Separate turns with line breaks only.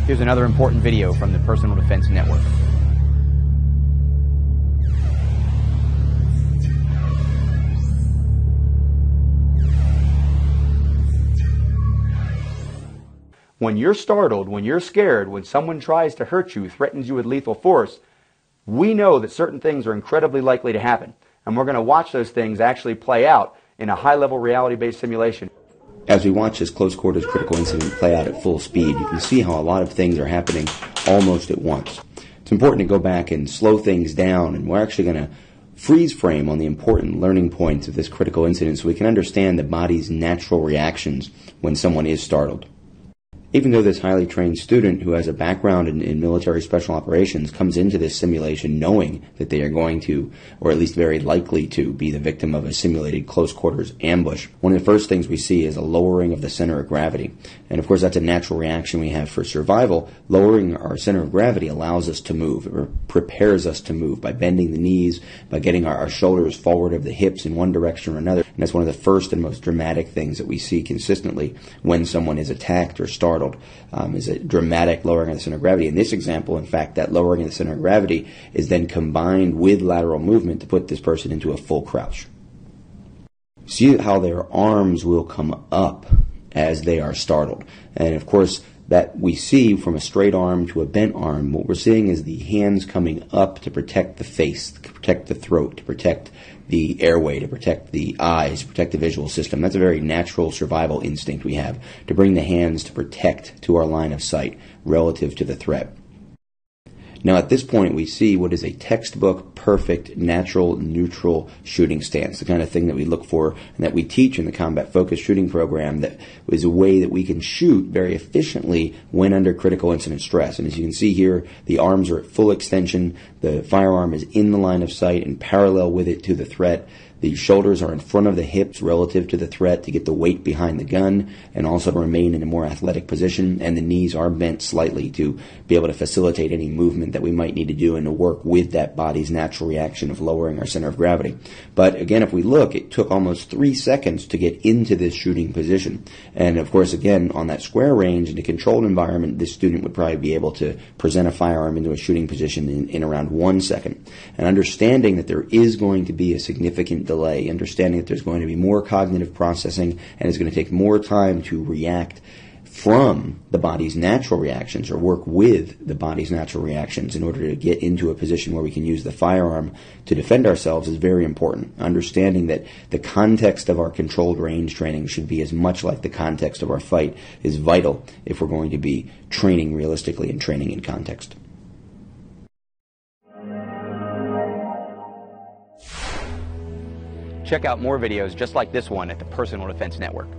Here's another important video from the Personal Defense Network. When you're startled, when you're scared, when someone tries to hurt you, threatens you with lethal force, we know that certain things are incredibly likely to happen. And we're going to watch those things actually play out in a high-level reality-based simulation.
As we watch this close quarters critical incident play out at full speed, you can see how a lot of things are happening almost at once. It's important to go back and slow things down, and we're actually going to freeze frame on the important learning points of this critical incident so we can understand the body's natural reactions when someone is startled. Even though this highly trained student who has a background in military special operations comes into this simulation knowing that they are going to, or at least very likely to, be the victim of a simulated close quarters ambush, one of the first things we see is a lowering of the center of gravity. And of course that's a natural reaction we have for survival. Lowering our center of gravity allows us to move, or prepares us to move by bending the knees, by getting our shoulders forward of the hips in one direction or another. And that's one of the first and most dramatic things that we see consistently when someone is attacked or startled. Is a dramatic lowering of the center of gravity. In this example, in fact, that lowering of the center of gravity is then combined with lateral movement to put this person into a full crouch. See how their arms will come up as they are startled. And of course, that we see from a straight arm to a bent arm, what we're seeing is the hands coming up to protect the face, to protect the throat, to protect the airway, to protect the eyes, to protect the visual system. That's a very natural survival instinct we have, to bring the hands to protect to our line of sight relative to the threat. Now at this point we see what is a textbook perfect natural neutral shooting stance, the kind of thing that we look for and that we teach in the combat focused shooting program, that is a way that we can shoot very efficiently when under critical incident stress. And as you can see here, the arms are at full extension, the firearm is in the line of sight and parallel with it to the threat. The shoulders are in front of the hips relative to the threat to get the weight behind the gun and also to remain in a more athletic position, and the knees are bent slightly to be able to facilitate any movement that we might need to do and to work with that body's natural reaction of lowering our center of gravity. But again, if we look, it took almost 3 seconds to get into this shooting position. And of course, again, on that square range in a controlled environment, this student would probably be able to present a firearm into a shooting position in around 1 second. And understanding that there is going to be a significant delay, understanding that there's going to be more cognitive processing and it's going to take more time to react from the body's natural reactions or work with the body's natural reactions in order to get into a position where we can use the firearm to defend ourselves is very important. Understanding that the context of our controlled range training should be as much like the context of our fight is vital if we're going to be training realistically and training in context.
Check out more videos just like this one at the Personal Defense Network.